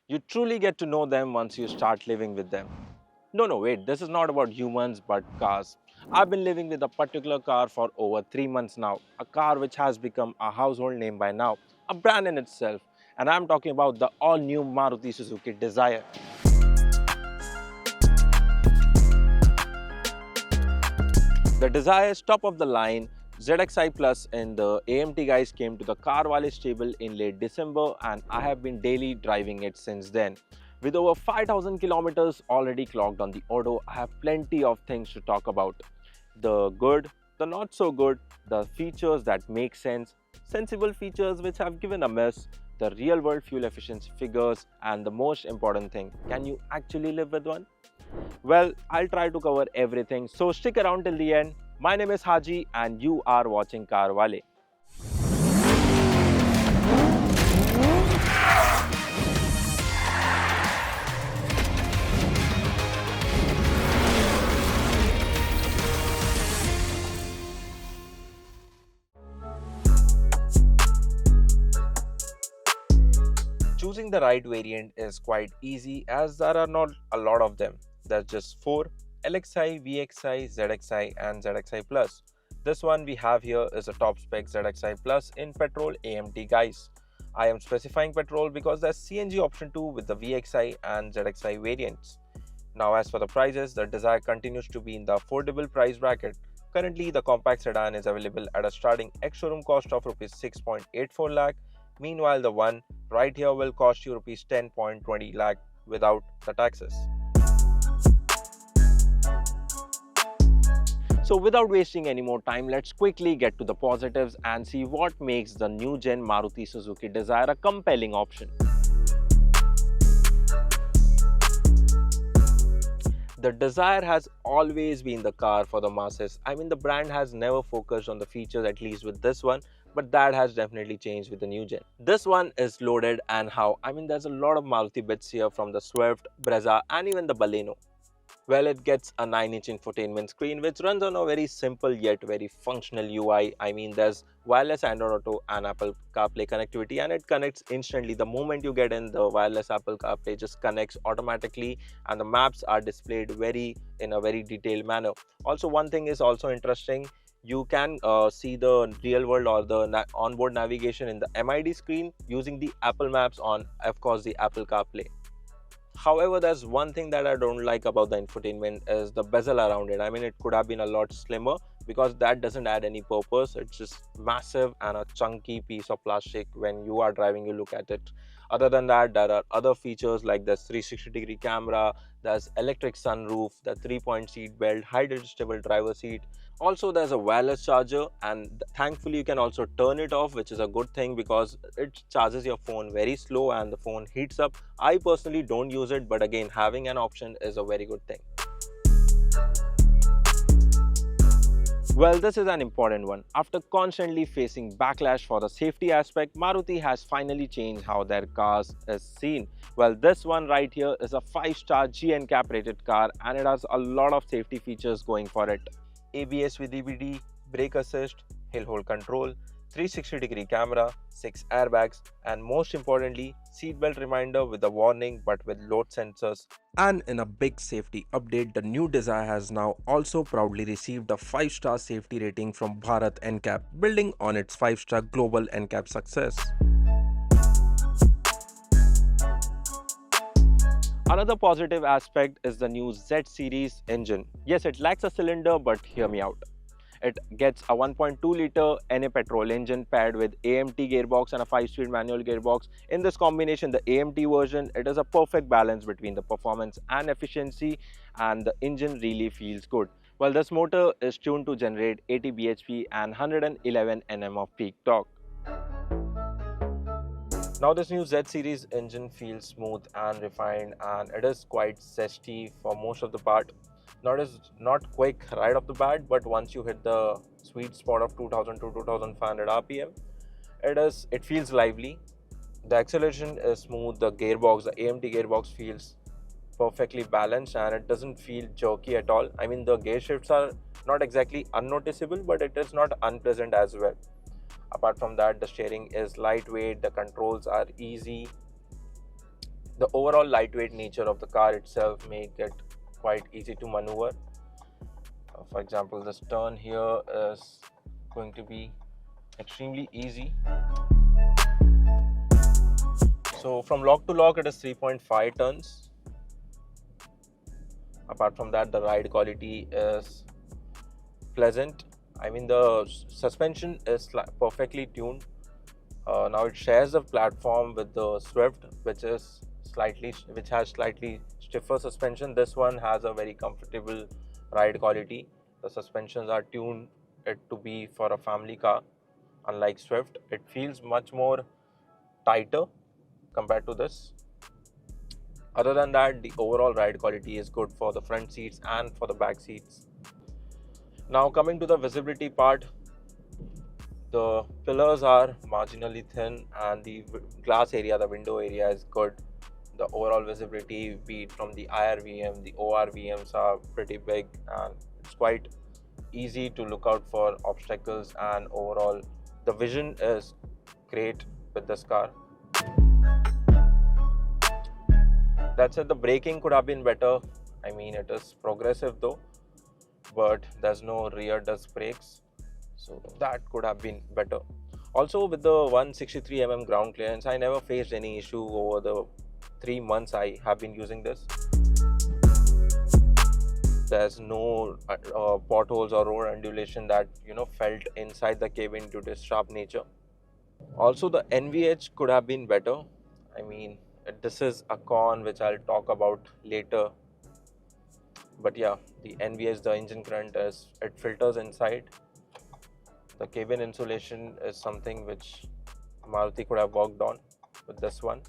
You truly get to know them once you start living with them. No, wait, this is not about humans but cars. I've been living with a particular car for over 3 months now, a car which has become a household name by now, a brand in itself, and I'm talking about the all-new Maruti Suzuki Dzire. The Dzire is top of the line ZXi Plus and the AMT guys came to the CarWale stable in late December and I have been daily driving it since then. With over 5,000 kilometers already clocked on the auto, I have plenty of things to talk about. The good, the not so good, the features that make sense, sensible features which have given a miss, the real world fuel efficiency figures, and the most important thing, can you actually live with one? Well, I'll try to cover everything, so stick around till the end. My name is Haji and you are watching CarWale. Choosing the right variant is quite easy as there are not a lot of them. There's just 4: LXi, VXi, ZXi and ZXi Plus. This one we have here is a top spec ZXi Plus in petrol AMT guys. I am specifying petrol because there's CNG option too with the VXi and ZXi variants. Now as for the prices, the Dzire continues to be in the affordable price bracket. Currently the compact sedan is available at a starting ex-showroom cost of Rs 6.84 lakh. Meanwhile the one right here will cost you Rs 10.20 lakh without the taxes. So without wasting any more time, let's quickly get to the positives and see what makes the new gen Maruti Suzuki Dzire a compelling option. The Dzire has always been the car for the masses. I mean, the brand has never focused on the features, at least with this one, but that has definitely changed with the new gen. This one is loaded and how? I mean, there's a lot of Maruti bits here from the Swift, Brezza and even the Baleno. Well, it gets a 9-inch infotainment screen which runs on a very simple yet very functional UI. I mean, there's wireless Android Auto and Apple CarPlay connectivity and it connects instantly. The moment you get in, the wireless Apple CarPlay just connects automatically and the maps are displayed in a very detailed manner. Also, one thing is also interesting. You can see the real world or the onboard navigation in the MID screen using the Apple Maps on, of course, the Apple CarPlay. However, there's one thing that I don't like about the infotainment is the bezel around it. I mean, it could have been a lot slimmer because that doesn't add any purpose. It's just massive and a chunky piece of plastic when you are driving, you look at it. Other than that, there are other features like the 360-degree camera, there's electric sunroof, the 3-point seat belt, height adjustable driver seat. Also, there's a wireless charger and thankfully you can also turn it off, which is a good thing because it charges your phone very slow and the phone heats up. I personally don't use it, but again, having an option is a very good thing. Well, this is an important one. After constantly facing backlash for the safety aspect, Maruti has finally changed how their cars is seen. Well, this one right here is a 5-star GNCAP rated car and it has a lot of safety features going for it. ABS with EBD, brake assist, hill hold control, 360-degree camera, 6 airbags, and most importantly, seatbelt reminder with a warning but with load sensors. And in a big safety update, the new Dzire has now also proudly received a 5-star safety rating from Bharat NCAP, building on its 5-star Global NCAP success. Another positive aspect is the new Z series engine. Yes, it lacks a cylinder, but hear me out. It gets a 1.2-liter NA petrol engine paired with AMT gearbox and a 5-speed manual gearbox. In this combination, the AMT version, it is a perfect balance between the performance and efficiency and the engine really feels good. Well, this motor is tuned to generate 80 bhp and 111 Nm of peak torque. Now this new Z series engine feels smooth and refined and it is quite zesty for most of the part. Not quick right off the bat, but once you hit the sweet spot of 2000 to 2500 rpm, it feels lively. The acceleration is smooth, the AMT gearbox feels perfectly balanced and it doesn't feel jerky at all. I mean, the gear shifts are not exactly unnoticeable, but it is not unpleasant as well. Apart from that, the steering is lightweight, the controls are easy. The overall lightweight nature of the car itself make it quite easy to maneuver. For example, this turn here is going to be extremely easy. So from lock to lock, it is 3.5 tons. Apart from that, the ride quality is pleasant. I mean, the suspension is perfectly tuned. Now it shares the platform with the Swift, which has slightly stiffer suspension. This one has a very comfortable ride quality. The suspensions are tuned it to be for a family car. Unlike Swift, it feels much more tighter compared to this. Other than that, the overall ride quality is good for the front seats and for the back seats. Now coming to the visibility part, the pillars are marginally thin and the glass area, the window area is good. The overall visibility, be it from the IRVM, the ORVMs are pretty big, and it's quite easy to look out for obstacles, and overall the vision is great with this car. That said, the braking could have been better. I mean, it is progressive though, but there's no rear disc brakes, so that could have been better. Also, with the 163 ground clearance, I never faced any issue over the 3 months I have been using this. There's no potholes or road undulation that felt inside the cabin due to its sharp nature. Also, the NVH could have been better. I mean, this is a con which I'll talk about later. But yeah, the NVH, the engine current, it filters inside. The cabin insulation is something which Maruti could have worked on with this one.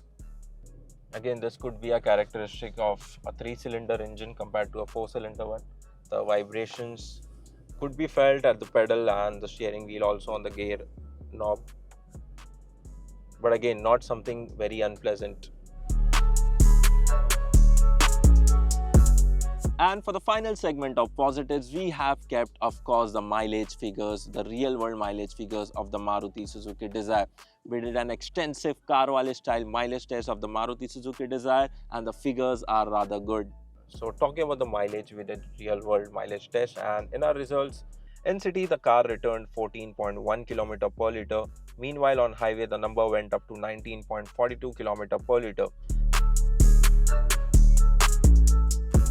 Again, this could be a characteristic of a 3-cylinder engine compared to a 4-cylinder one. The vibrations could be felt at the pedal and the steering wheel, also on the gear knob. But again, not something very unpleasant. And for the final segment of positives, we have kept, of course, the mileage figures, the real world mileage figures of the Maruti Suzuki Dzire. We did an extensive CarWale style mileage test of the Maruti Suzuki Dzire, and the figures are rather good. So talking about the mileage, we did real world mileage test, and in our results, in city the car returned 14.1 km per liter. Meanwhile, on highway the number went up to 19.42 km per liter.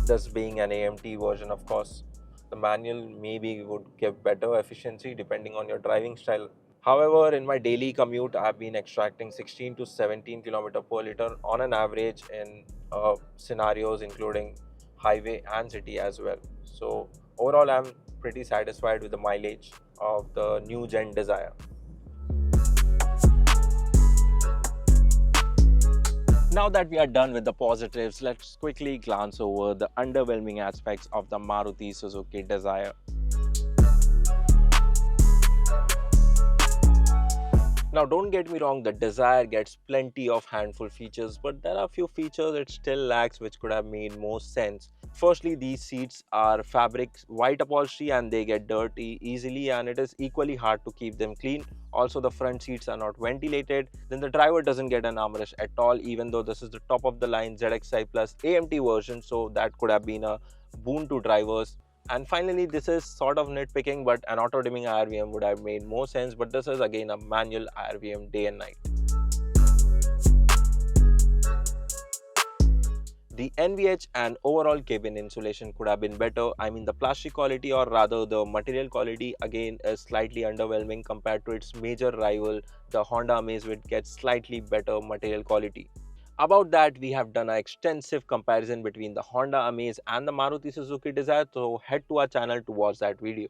This being an AMT version, of course, the manual maybe would give better efficiency depending on your driving style. However, in my daily commute, I've been extracting 16 to 17 km per liter on an average in scenarios including highway and city as well. So overall, I'm pretty satisfied with the mileage of the new gen Dzire. Now that we are done with the positives, let's quickly glance over the underwhelming aspects of the Maruti Suzuki Dzire. Now, don't get me wrong, the Dzire gets plenty of handful features, but there are a few features it still lacks which could have made more sense. Firstly, these seats are fabric white upholstery and they get dirty easily, and it is equally hard to keep them clean. Also, the front seats are not ventilated. Then the driver doesn't get an armrest at all, even though this is the top of the line ZXi Plus AMT version, so that could have been a boon to drivers. And finally, this is sort of nitpicking, but an auto dimming IRVM would have made more sense, but this is again a manual IRVM day and night. The NVH and overall cabin insulation could have been better. I mean, the plastic quality, or rather the material quality, again is slightly underwhelming compared to its major rival, the Honda Amaze, which gets slightly better material quality. About that, we have done an extensive comparison between the Honda Amaze and the Maruti Suzuki Dzire, so head to our channel to watch that video.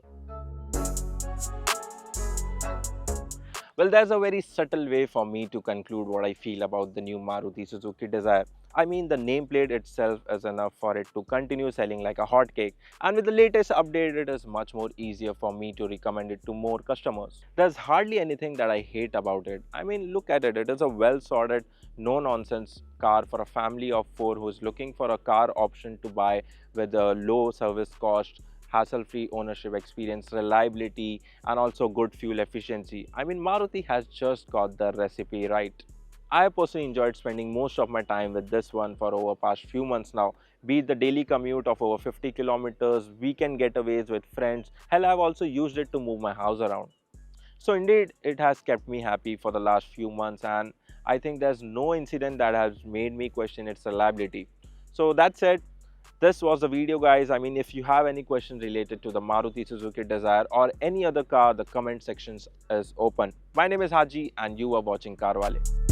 Well, there's a very subtle way for me to conclude what I feel about the new Maruti Suzuki Dzire. I mean, the nameplate itself is enough for it to continue selling like a hotcake, and with the latest update, it is much more easier for me to recommend it to more customers. There's hardly anything that I hate about it. I mean, look at it, it is a well-sorted, no-nonsense car for a family of 4 who is looking for a car option to buy with a low service cost, hassle-free ownership experience, reliability, and also good fuel efficiency. I mean, Maruti has just got the recipe right. I personally enjoyed spending most of my time with this one for over past few months now. Be it the daily commute of over 50 kilometers, weekend getaways with friends. Hell, I've also used it to move my house around. So indeed, it has kept me happy for the last few months, and I think there's no incident that has made me question its reliability. So that's it. This was the video, guys. I mean, if you have any questions related to the Maruti Suzuki Dzire or any other car, the comment sections is open. My name is Haji and you are watching CarWale.